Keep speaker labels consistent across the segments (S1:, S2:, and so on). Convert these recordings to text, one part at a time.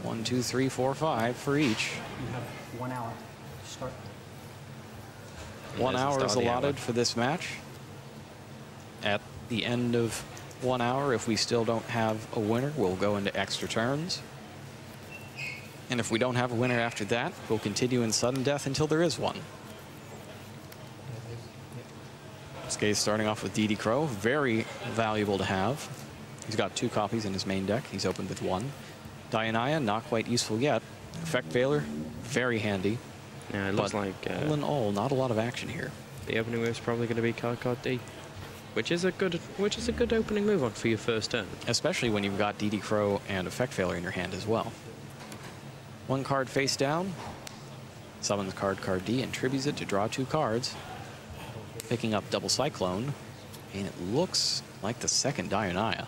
S1: 1, 2, 3, 4, 5 for each.
S2: You have 1 hour to start.
S1: 1 hour is allotted for this match. At the end of 1 hour, if we still don't have a winner, we'll go into extra turns. And if we don't have a winner after that, we'll continue in sudden death until there is one. Shunsukei starting off with DD Crow, very valuable to have. He's got 2 copies in his main deck. He's opened with 1. Dianaya, not quite useful yet. Effect Veiler, very handy.
S3: Yeah, it looks like
S1: all in all, not a lot of action here.
S3: The opening move is probably going to be card D, which is a good opening move on for your first turn.
S1: Especially when you've got DD Crow and Effect Veiler in your hand as well. 1 card face down, summons card D and tributes it to draw 2 cards. Picking up Double Cyclone, and it looks like the second Dianaya.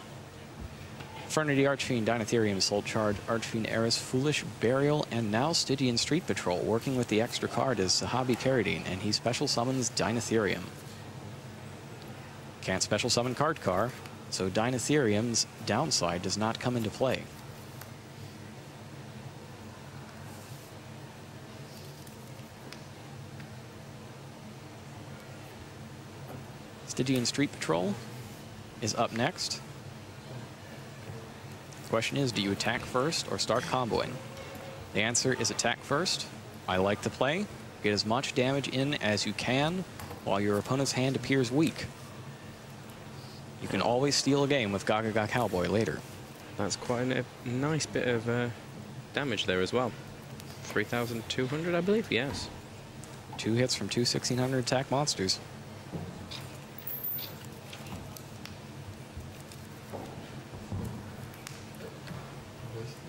S1: Fraternity Archfiend, Dinotherium, Soul Charge, Archfiend Eris, Foolish Burial, and now Stygian Street Patrol. Working with the extra card is Sehabi Kheiredd, and he special summons Dinotherium. Can't special summon card car, so Dinotherium's downside does not come into play. Stygian Street Patrol is up next. The question is, do you attack first or start comboing? The answer is attack first. I like to play. Get as much damage in as you can while your opponent's hand appears weak. You can always steal a game with Gaga Cowboy later.
S3: That's quite a nice bit of damage there as well. 3,200, I believe, yes.
S1: 2 hits from 2 1,600 attack monsters.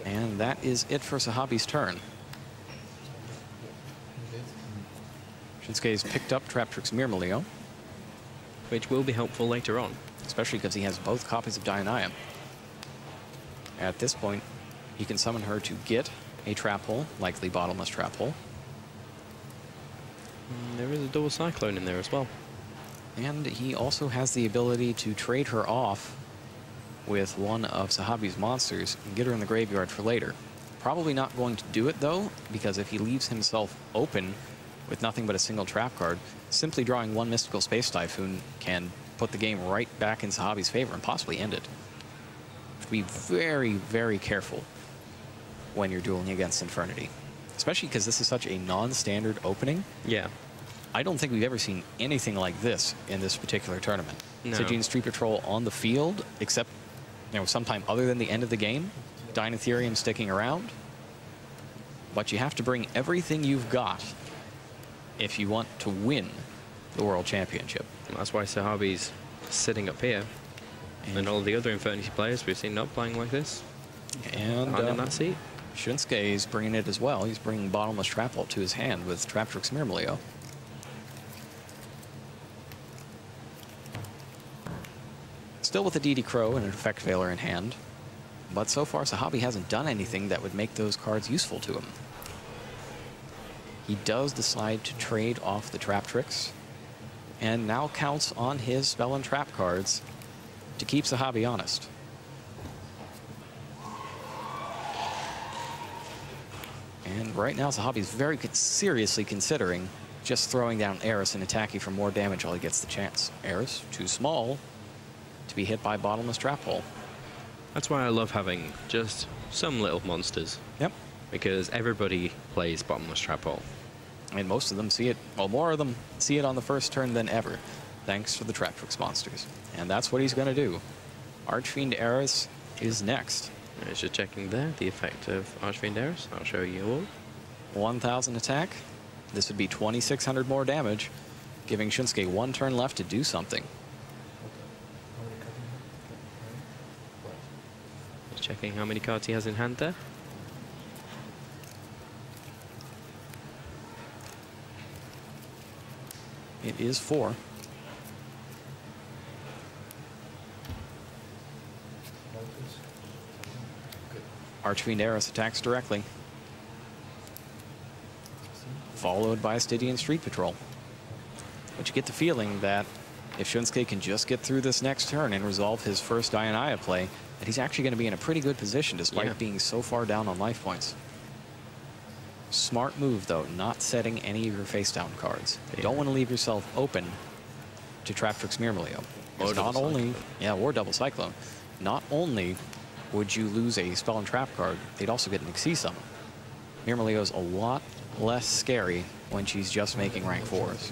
S1: And that is it for Sehabi's turn. Shunsuke's picked up Traptrix Myrmidon,
S3: which will be helpful later on.
S1: Especially because he has both copies of Dianaya. At this point, he can summon her to get a trap hole, likely bottomless trap hole.
S3: There is a double cyclone in there as well.
S1: And he also has the ability to trade her off with one of Sehabi's monsters and get her in the graveyard for later. Probably not going to do it though, because if he leaves himself open with nothing but a single trap card, simply drawing 1 Mystical Space Typhoon can put the game right back in Sehabi's favor and possibly end it. You have to be very, very careful when you're dueling against Infernity, especially because this is such a non-standard opening.
S3: Yeah.
S1: I don't think we've ever seen anything like this in this particular tournament.
S3: No.
S1: Stygian Street Patrol on the field, except sometime other than the end of the game, Dinotherium sticking around. But you have to bring everything you've got if you want to win the World Championship.
S3: That's why Sehabi's sitting up here. And all the other Infernity players we've seen not playing like this.
S1: And
S3: in that seat.
S1: Shunsuke is bringing it as well. He's bringing Bottomless Trap Hole to his hand with Traptrix Myrmidon. Still with a DD Crow and an Effect Veiler in hand. But so far, Sehabi hasn't done anything that would make those cards useful to him. He does decide to trade off the Traptrix, and now counts on his spell and trap cards to keep Sehabi honest. And right now, Sehabi's very seriously considering just throwing down Eris and attacking for more damage while he gets the chance. Eris, too small to be hit by Bottomless Trap Hole.
S3: That's why I love having just some little monsters.
S1: Yep.
S3: Because everybody plays Bottomless Trap Hole.
S1: And most of them see it, well, more of them see it on the first turn than ever, thanks to the Traptrix monsters. And that's what he's going to do. Archfiend Eris is next.
S3: Just checking there, the effect of Archfiend Eris. I'll show you all.
S1: 1,000 attack. This would be 2,600 more damage, giving Shunsuke 1 turn left to do something.
S3: Just checking how many cards he has in hand there.
S1: It is 4. Archfiend Eris attacks directly, followed by Stygian Street Patrol. But you get the feeling that if Shunsuke can just get through this next turn and resolve his first Dianaya play, that he's actually going to be in a pretty good position despite being so far down on life points. Smart move, though, not setting any of your face down cards. You don't want to leave yourself open to Trap Tricks Myrmileo.
S3: Or
S1: not
S3: Double
S1: only,
S3: Cyclone.
S1: or Double Cyclone. Not only would you lose a spell and trap card, they'd also get an Xyz summon. Myrmileo's a lot less scary when she's just making rank 4s.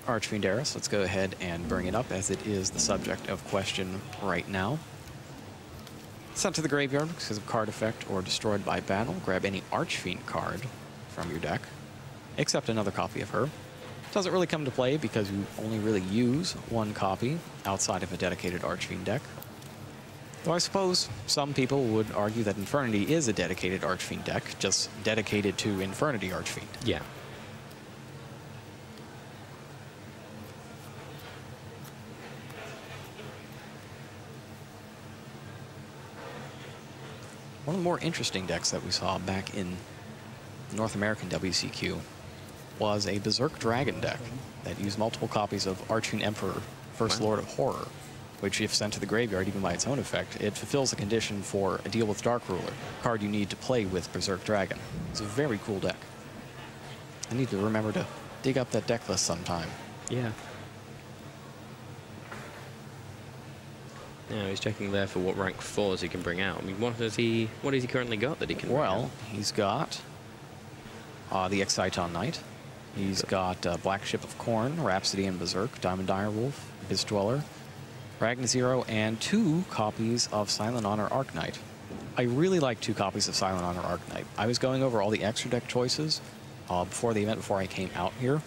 S1: Archfiend Eris, let's go ahead and bring it up as it is the subject of question right now. Sent to the graveyard because of card effect or destroyed by battle. Grab any Archfiend card from your deck, except another copy of her. Doesn't really come to play because you only really use one copy outside of a dedicated Archfiend deck. Though I suppose some people would argue that Infernity is a dedicated Archfiend deck, just dedicated to Infernity Archfiend.
S3: Yeah.
S1: One of the more interesting decks that we saw back in North American WCQ was a Berserk Dragon deck that used multiple copies of Archfiend Emperor, First Lord of Horror, which, if sent to the graveyard, even by its own effect, it fulfills the condition for a Deal with Dark Ruler, card you need to play with Berserk Dragon. It's a very cool deck. I need to remember to dig up that deck list sometime.
S3: Yeah. Yeah, he's checking there for what rank 4s he can bring out. I mean, what has he currently got that he can bring out?
S1: Well, he's got the Exciton Knight. He's got Black Ship of Corn, Rhapsody and Berserk, Diamond Direwolf, Abyss Dweller, Ragna Zero, and 2 copies of Silent Honor Arc Knight. I really like 2 copies of Silent Honor Arc Knight. I was going over all the extra deck choices before the event, before I came out here,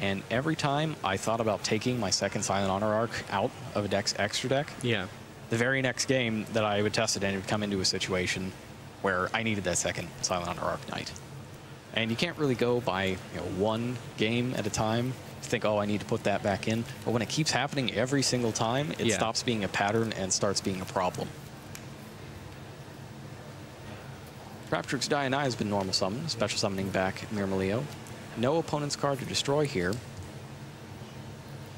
S1: and every time I thought about taking my second Silent Honor Arc out of a deck's extra deck, the very next game that I would test it in, it would come into a situation where I needed that second Silent Honor Arc Knight. And you can't really go by one game at a time to think, oh, I need to put that back in. But when it keeps happening every single time, it stops being a pattern and starts being a problem. Raptrix Dianai has been normal summoned, special summoning back Myrmileo. No opponent's card to destroy here.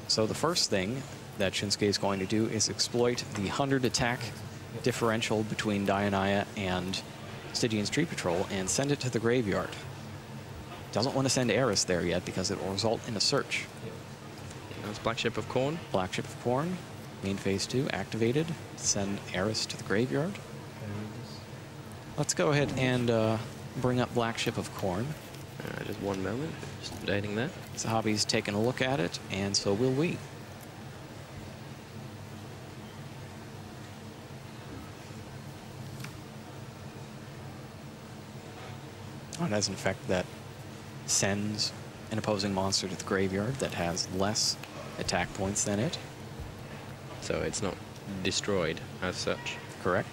S1: So the first thing that Shunsuke is going to do is exploit the 100 attack differential between Dianaya and Stygian Street Patrol and send it to the graveyard. Doesn't want to send Eris there yet because it will result in a search.
S3: That's Black Ship of Corn.
S1: Black Ship of Corn, main phase 2, activated. Send Eris to the graveyard. Let's go ahead and bring up Black Ship of Corn.
S3: Just one moment, just updating that.
S1: Sehabi's taking a look at it, and so will we. It has an effect that sends an opposing monster to the graveyard that has less attack points than it.
S3: So it's not destroyed as such.
S1: Correct.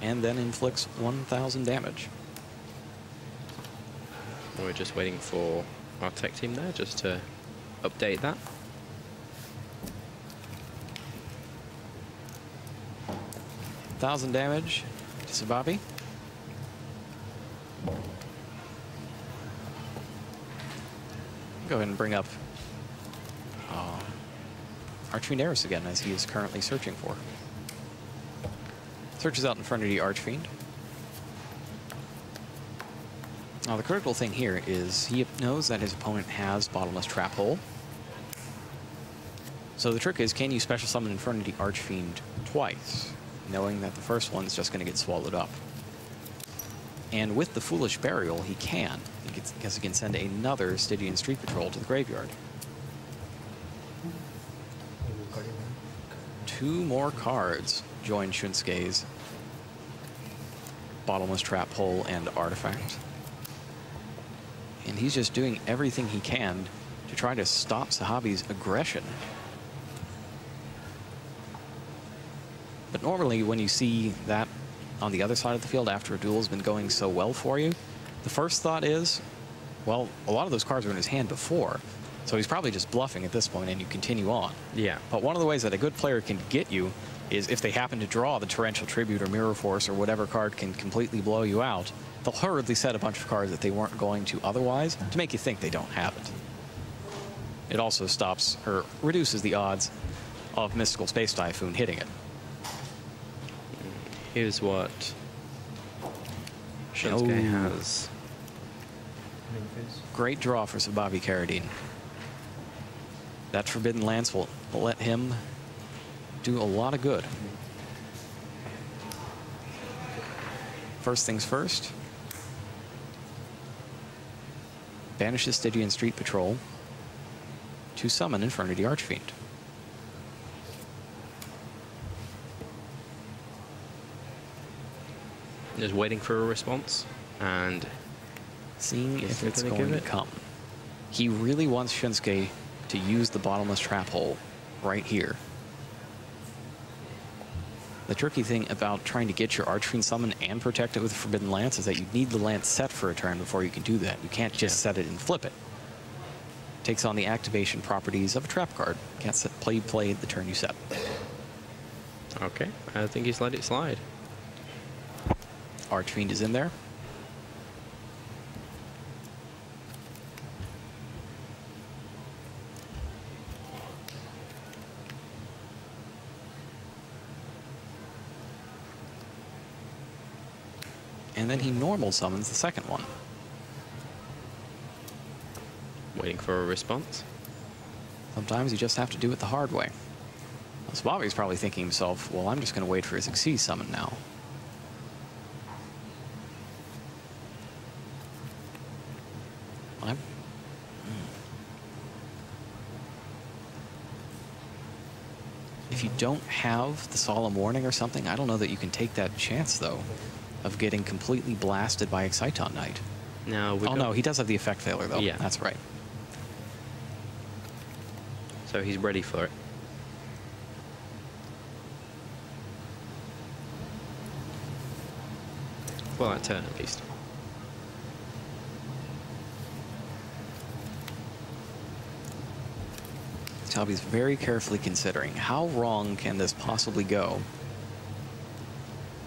S1: And then inflicts 1,000 damage.
S3: We're just waiting for our tech team there just to update that.
S1: $1,000 damage to Sehabi. Go ahead and bring up Archfiend Eris again, as he is currently searching for. Searches out Infernity Archfiend. Now, the critical thing here is he knows that his opponent has Bottomless Trap Hole. So the trick is, can you special summon Infernity Archfiend twice, knowing that the first one's just going to get swallowed up? And with the Foolish Burial, he can, because he can send another Stygian Street Patrol to the graveyard. 2 more cards join Shunsuke's Bottomless Trap Hole and Artifact. And he's just doing everything he can to try to stop Sehabi's aggression. But normally when you see that on the other side of the field after a duel has been going so well for you, the first thought is, well, a lot of those cards were in his hand before, so he's probably just bluffing at this point and you continue on.
S3: Yeah.
S1: But one of the ways that a good player can get you is if they happen to draw the Torrential Tribute or Mirror Force or whatever card can completely blow you out, they'll hurriedly set a bunch of cards that they weren't going to otherwise to make you think they don't have it. It also stops or reduces the odds of Mystical Space Typhoon hitting it.
S3: Here's what Shunsuke has.
S1: Great draw for Sehabi Kheiredd. That Forbidden Lance will let him do a lot of good. First things first. Banishes Stygian Street Patrol to summon Infernity Archfiend.
S3: Just waiting for a response and
S1: seeing if it's
S3: gonna
S1: going to come. He really wants Shunsuke to use the bottomless trap hole right here. The tricky thing about trying to get your Archfiend summoned and protect it with Forbidden Lance is that you need the Lance set for a turn before you can do that. You can't just set it and flip it. Takes on the activation properties of a trap card. Can't play the turn you set.
S3: okay, I think he's let it slide.
S1: Archfiend is in there. And then he normal summons the second one.
S3: Waiting for a response.
S1: Sometimes you just have to do it the hard way. Sehabi's probably thinking to himself, well, I'm just going to wait for his Xyz summon now. If you don't have the Solemn Warning or something, I don't know that you can take that chance, though, of getting completely blasted by Exciton Knight.
S3: No,
S1: oh, no, he does have the effect failure, though.
S3: Yeah.
S1: That's right.
S3: So he's ready for it. For that turn, at least.
S1: Sehabi's very carefully considering how wrong can this possibly go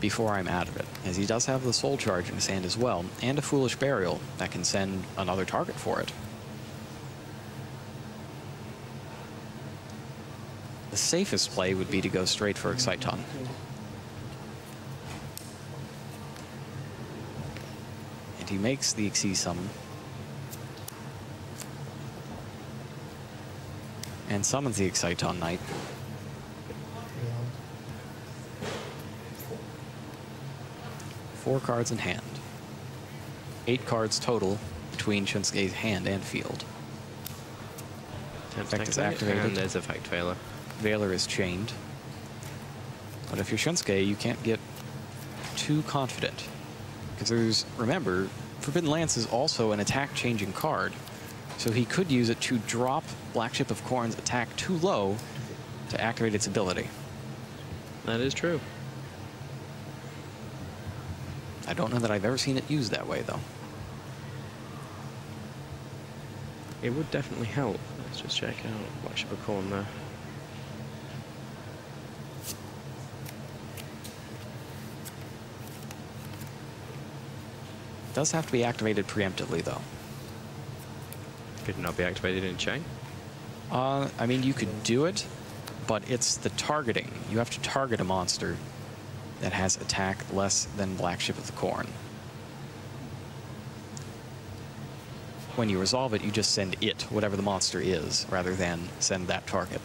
S1: before I'm out of it, as he does have the Soul Charge in his hand as well, and a Foolish Burial that can send another target for it. The safest play would be to go straight for Exciton. And he makes the Xyz summon. And summons the Exciton Knight. Four cards in hand. 8 cards total between Shunsuke's hand and field. Effect is activated.
S3: And there's effect failure.
S1: Veiler is chained. But if you're Shunsuke, you can't get too confident. Because there's, remember, Forbidden Lance is also an attack-changing card. So he could use it to drop Black Ship of Khorne's attack too low to activate its ability.
S3: That is true.
S1: I don't know that I've ever seen it used that way, though.
S3: It would definitely help. Let's just check out Black Ship of Khorne there.
S1: Does have to be activated preemptively, though.
S3: Could not be activated in chain?
S1: I mean, you could do it, but it's the targeting. You have to target a monster that has attack less than Black Ship of the Khorne. When you resolve it, you just send it, whatever the monster is, rather than send that target.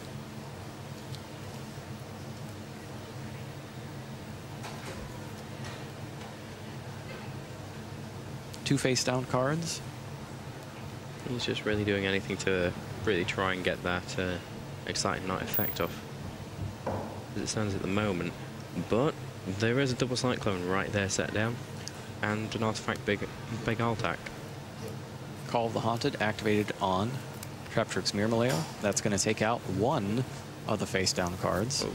S1: Two face-down cards.
S3: He's just really doing anything to really try and get that Exciting Knight effect off, as it stands at the moment. But there is a double Cyclone right there set down, and an artifact big Altac.
S1: Call of the Haunted activated on Traptrix Mirmaleo. That's going to take out one of the face-down cards.
S3: Oh,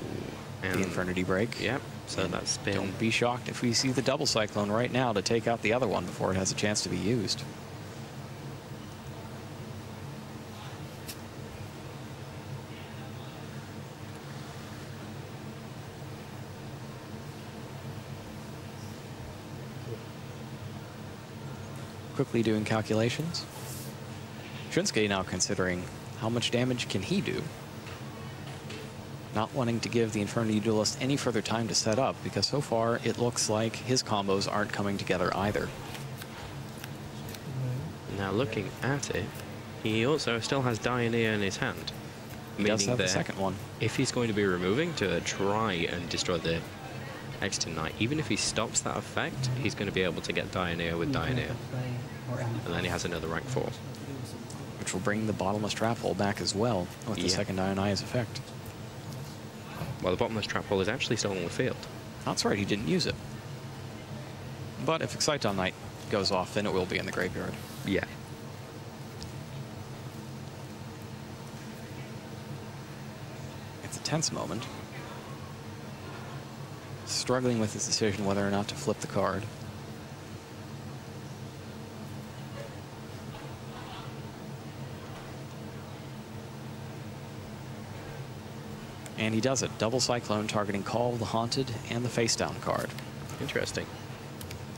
S3: and
S1: the Infernity Break.
S3: Yep, so
S1: And
S3: that's been...
S1: Don't be shocked if we see the double Cyclone right now to take out the other one before it has a chance to be used. Quickly doing calculations. Shunsuke now considering how much damage can he do. Not wanting to give the Infernity Duelist any further time to set up, because so far it looks like his combos aren't coming together either.
S3: Now looking at it, he also still has Dioneer in his hand.
S1: He does have the second one.
S3: If he's going to be removing to try and destroy the Exton Knight, even if he stops that effect, he's going to be able to get Dioneer with Dioneer. And then he has another rank 4.
S1: Which will bring the Bottomless Trap Hole back as well with the second Dionysus effect.
S3: Well, the Bottomless Trap Hole is actually still on the field.
S1: That's right, he didn't use it. But if Exciton Knight goes off, then it will be in the graveyard.
S3: Yeah.
S1: It's a tense moment. Struggling with his decision whether or not to flip the card. And he does it. Double Cyclone targeting Call the Haunted and the face down card.
S3: Interesting.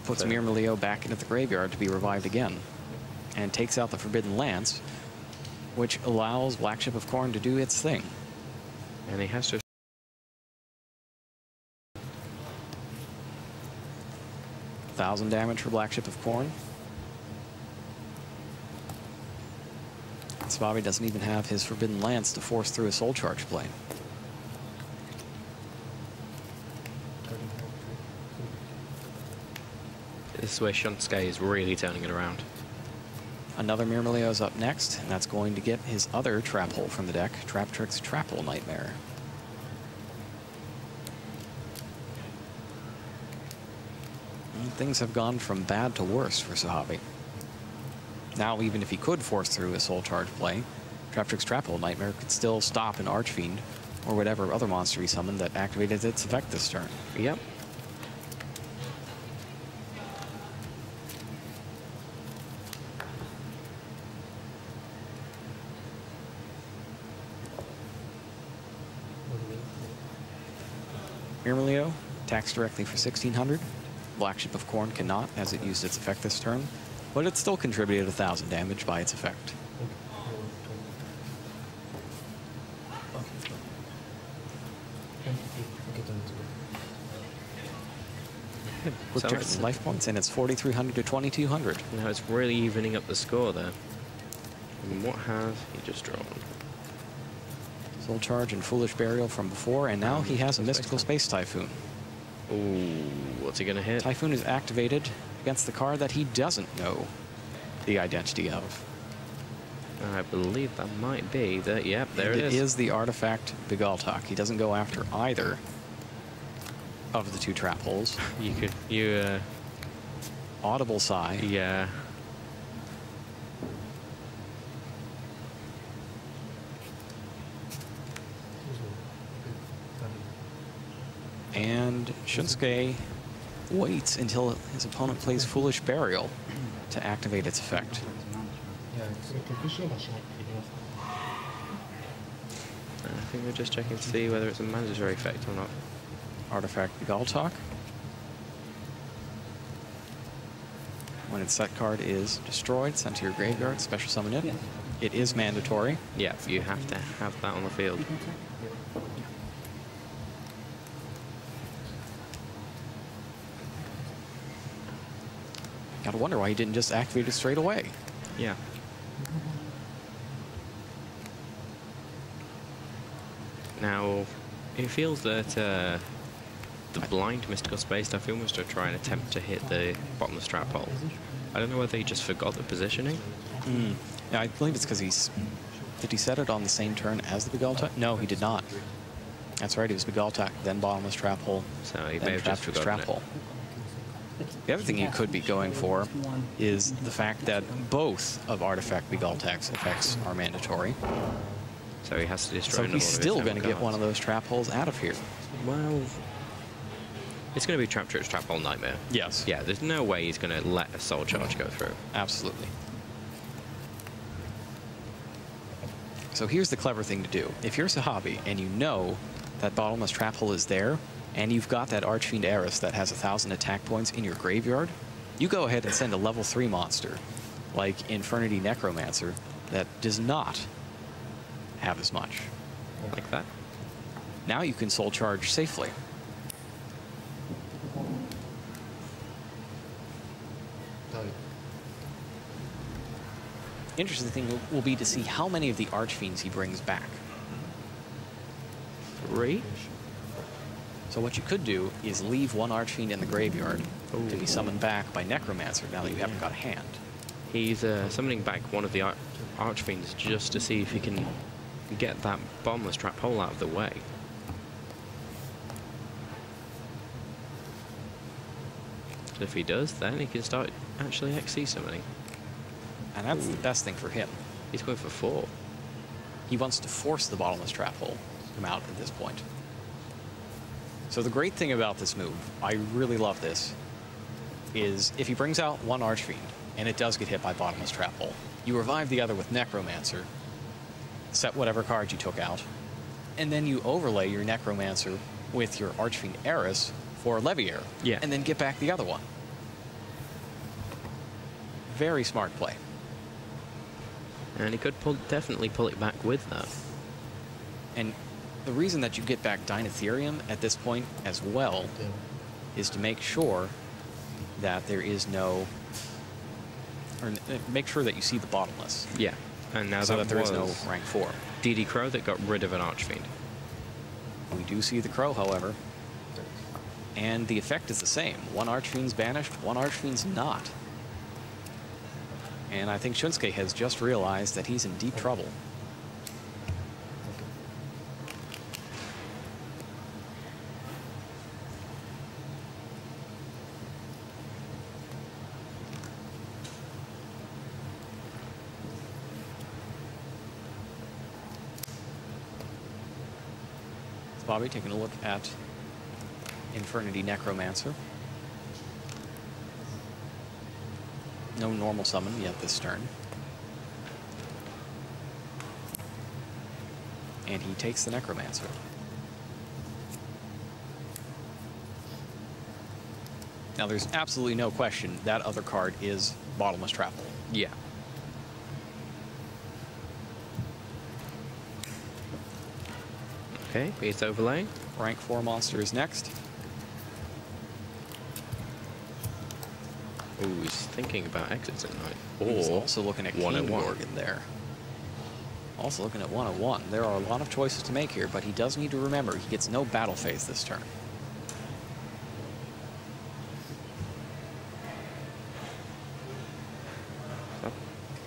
S1: Puts Myrmidon back into the graveyard to be revived again. And takes out the Forbidden Lance, which allows Black Ship of Corn to do its thing.
S3: And he has to...
S1: 1,000 damage for Black Ship of Corn. Sehabi doesn't even have his Forbidden Lance to force through a Soul Charge plane.
S3: This is where Shunsuke is really turning it around.
S1: Another Myrmidon is up next, and that's going to get his other Trap Hole from the deck, Trap Trick's Trap Hole Nightmare. And things have gone from bad to worse for Sehabi. Now, even if he could force through a Soul Charge play, Trap Trick's Trap Hole Nightmare could still stop an Archfiend or whatever other monster he summoned that activated its effect this turn.
S3: Yep.
S1: Myrmidon attacks directly for 1,600. Black Ship of Corn cannot, as it used its effect this turn, but it still contributed 1,000 damage by its effect. With life points, and it's 4,300 to 2,200.
S3: Now it's really evening up the score there. And what has he just drawn?
S1: Soul Charge and Foolish Burial from before, and now he has a Mystical Space Typhoon.
S3: Ooh, what's he gonna hit?
S1: Typhoon is activated against the card that he doesn't know the identity of.
S3: I believe that might be that. Yep, there it is.
S1: It is the artifact Bigaltok. He doesn't go after either of the two trap holes. Audible sigh.
S3: Yeah.
S1: And Shunsuke waits until his opponent plays Foolish Burial to activate its effect.
S3: I think we're just checking to see whether it's a mandatory effect or not.
S1: Artifact Bigaltok. When its set card is destroyed, sent to your graveyard, special summon it. It is mandatory.
S3: Yeah, you have to have that on the field.
S1: Gotta wonder why he didn't just activate it straight away.
S3: Yeah. Now, it feels that the blind Mystical Space Typhoon was to try and attempt to hit the bottomless trap hole. I don't know whether he just forgot the positioning.
S1: Yeah, I believe it's because did he set it on the same turn as the Bigaltok? No, he did not. That's right, it was Bigaltok, then bottomless trap hole,
S3: So he may
S1: then
S3: have just forgotten
S1: trap
S3: it.
S1: hole. The other thing he could be going for is the fact that both of Artifact Bigaltok's effects are mandatory.
S3: So he has to destroy
S1: So
S3: another
S1: he's
S3: one of his
S1: still
S3: own
S1: going to get
S3: cards.
S1: one of those trap holes out of here.
S3: Well, it's going to be Trap Trick's Trap Hole Nightmare.
S1: Yes.
S3: Yeah, there's no way he's going to let a Soul Charge go through.
S1: Absolutely. So here's the clever thing to do. If you're Sehabi and you know that bottomless trap hole is there, and you've got that Archfiend Eris that has 1,000 attack points in your graveyard, you go ahead and send a level 3 monster, like Infernity Necromancer, that does not have as much.
S3: Like that.
S1: Now you can soul charge safely. Interesting thing will be to see how many of the Archfiends he brings back.
S3: 3?
S1: So what you could do is leave one Archfiend in the graveyard to be summoned back by Necromancer now that you haven't got a hand.
S3: He's summoning back one of the Archfiends just to see if he can get that bottomless trap hole out of the way. And if he does, then he can start actually XC summoning.
S1: And that's the best thing for him.
S3: He's going for 4.
S1: He wants to force the bottomless trap hole to come out at this point. So the great thing about this move, I really love this, is if he brings out one Archfiend and it does get hit by bottomless trap hole, you revive the other with Necromancer, set whatever card you took out, and then you overlay your Necromancer with your Archfiend Eris for Leviair, and then get back the other one. Very smart play.
S3: And he could definitely pull it back with that.
S1: And the reason that you get back Dinotherium at this point as well is to make sure that there is no, or make sure that you see the bottomless.
S3: Yeah, and now
S1: so
S3: that
S1: there is no rank 4.
S3: DD Crow that got rid of an Archfiend.
S1: We do see the Crow, however, and the effect is the same. One Archfiend's banished, one Archfiend's not. And I think Shunsuke has just realized that he's in deep trouble. Bobby taking a look at Infernity Necromancer. No normal summon yet this turn. And he takes the Necromancer. Now there's absolutely no question that other card is Bottomless Trap Hole.
S3: Yeah. Okay, base overlay.
S1: Rank 4 monster is next.
S3: Oh, he's thinking about exits at night.
S1: He's also looking at King Gorgon there. Also looking at 101. There are a lot of choices to make here, but he does need to remember he gets no battle phase this turn.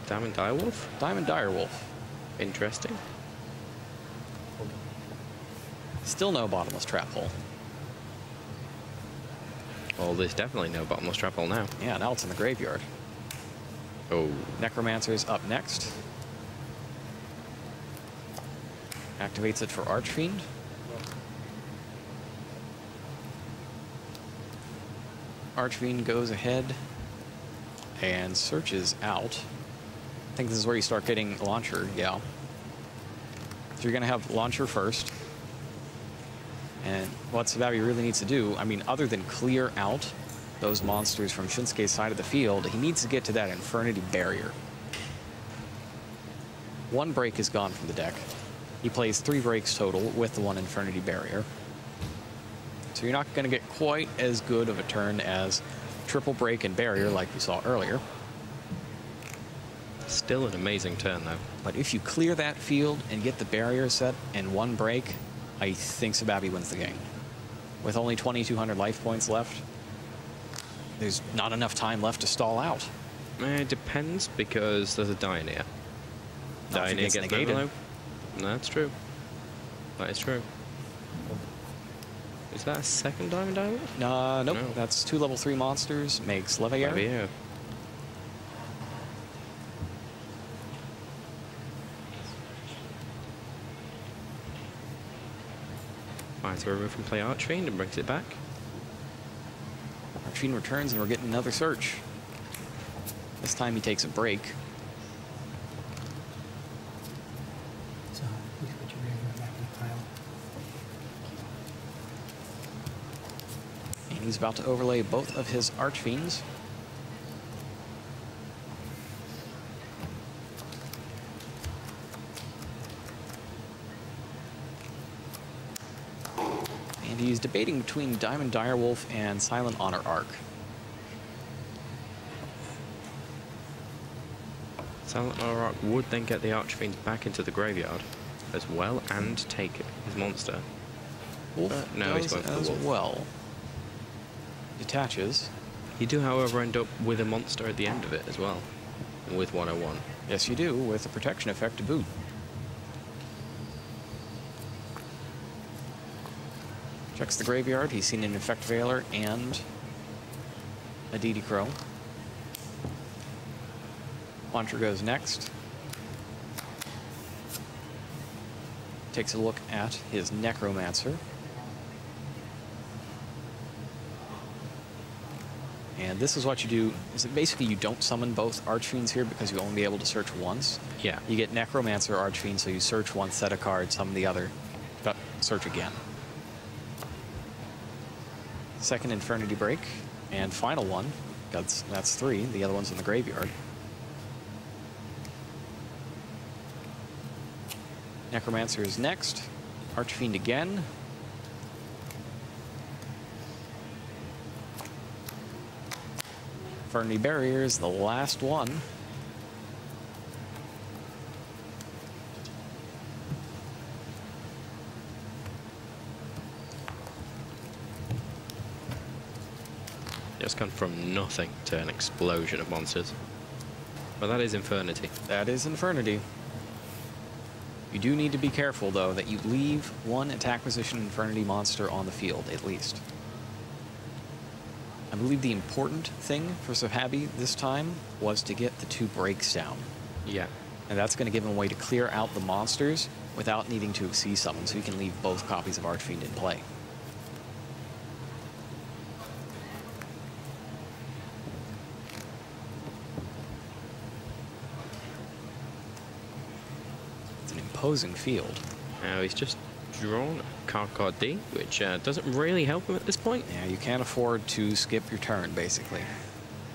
S3: Diamond Direwolf?
S1: Diamond Direwolf.
S3: Interesting.
S1: Still no Bottomless Trap Hole.
S3: Well, there's definitely no Bottomless Trap Hole now.
S1: Yeah, now it's in the graveyard.
S3: Oh.
S1: Necromancer's up next. Activates it for Archfiend. Archfiend goes ahead and searches out. I think this is where you start getting Launcher, yeah. So you're going to have Launcher first. And what Sehabi really needs to do, I mean, other than clear out those monsters from Shunsuke's side of the field, he needs to get to that Infernity Barrier. One break is gone from the deck. He plays 3 breaks total with the 1 Infernity Barrier. So you're not going to get quite as good of a turn as triple break and barrier like we saw earlier.
S3: Still an amazing turn, though.
S1: But if you clear that field and get the barrier set and 1 break, I think Sehabi wins the game. With only 2,200 life points left, there's not enough time left to stall out.
S3: It depends, because there's a Dioneer. Dioneer gets negated. That's true. That is true. Is that a second Diamond Direwolf?
S1: Nope.
S3: No.
S1: That's 2 level 3 monsters. Makes Leviair.
S3: Leviair. Finds a remove from play Archfiend and brings it back.
S1: Archfiend returns and we're getting another search. This time he takes a break.
S2: So please put your graveyard back in the pile.
S1: And he's about to overlay both of his Archfiends. he's debating between Diamond Direwolf and Silent Honor Arc.
S3: Silent Honor Arc would then get the Archfiend back into the graveyard as well and take his monster.
S1: Wolf
S3: No, he's
S1: does
S3: going for the
S1: as
S3: wolf.
S1: well. Detaches.
S3: You do, however, end up with a monster at the end of it as well, with 101.
S1: Yes, you do, with a protection effect to boot. Checks the graveyard. He's seen an Infect Veiler and a DD Crow. Launcher goes next. Takes a look at his Necromancer. And this is what you do, is that basically you don't summon both Archfiends here because you'll only be able to search once.
S3: Yeah.
S1: You get Necromancer Archfiend, so you search one set of cards, summon the other, but search again. Second Infernity Break, and final one. That's 3, the other one's in the graveyard. Necromancer is next. Archfiend again. Infernity Barrier is the last one.
S3: Just gone from nothing to an explosion of monsters. But that is Infernity.
S1: That is Infernity. You do need to be careful, though, that you leave one attack position Infernity monster on the field, at least. I believe the important thing for Sehabi this time was to get the 2 breaks down.
S3: Yeah.
S1: And that's going to give him a way to clear out the monsters without needing to exceed summon, so he can leave both copies of Archfiend in play. It's an imposing field.
S3: Now he's just drawn card D, which doesn't really help him at this point.
S1: Yeah, you can't afford to skip your turn, basically.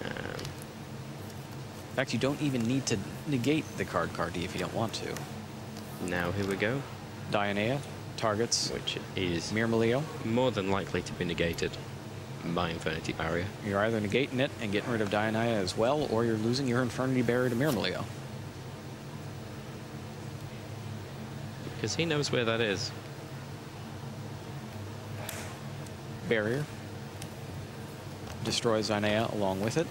S1: In fact, you don't even need to negate the card D if you don't want to.
S3: Now here we go,
S1: Dionea targets
S3: which is
S1: Myrmileo.
S3: more than likely to be negated by Infernity Barrier.
S1: You're either negating it and getting rid of Dionea as well, or you're losing your Infernity Barrier to Myrmileo.
S3: Because he knows where that is.
S1: Barrier destroys Dionea along with it.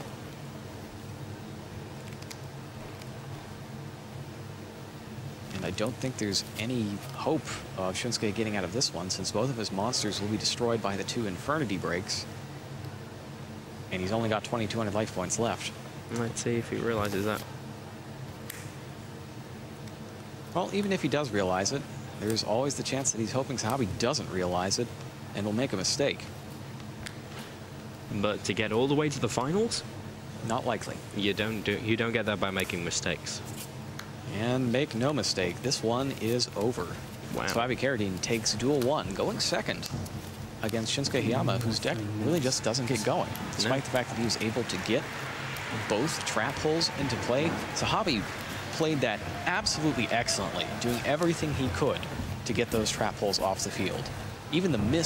S1: And I don't think there's any hope of Shunsuke getting out of this one, since both of his monsters will be destroyed by the 2 Infernity Breaks. And he's only got 2,200 life points left.
S3: Let's see if he realizes that.
S1: Well, even if he does realize it, there's always the chance that he's hoping Sehabi doesn't realize it and will make a mistake.
S3: But to get all the way to the finals,
S1: Not likely.
S3: you don't get that by making mistakes.
S1: And make no mistake, this one is over.
S3: Wow.
S1: Sehabi Kheiredd takes duel 1, going second against Shunsuke Hiyama, whose deck really just doesn't get going. Despite the fact that he was able to get both trap holes into play, Sehabi played that absolutely excellently, doing everything he could to get those trap holes off the field. Even the miss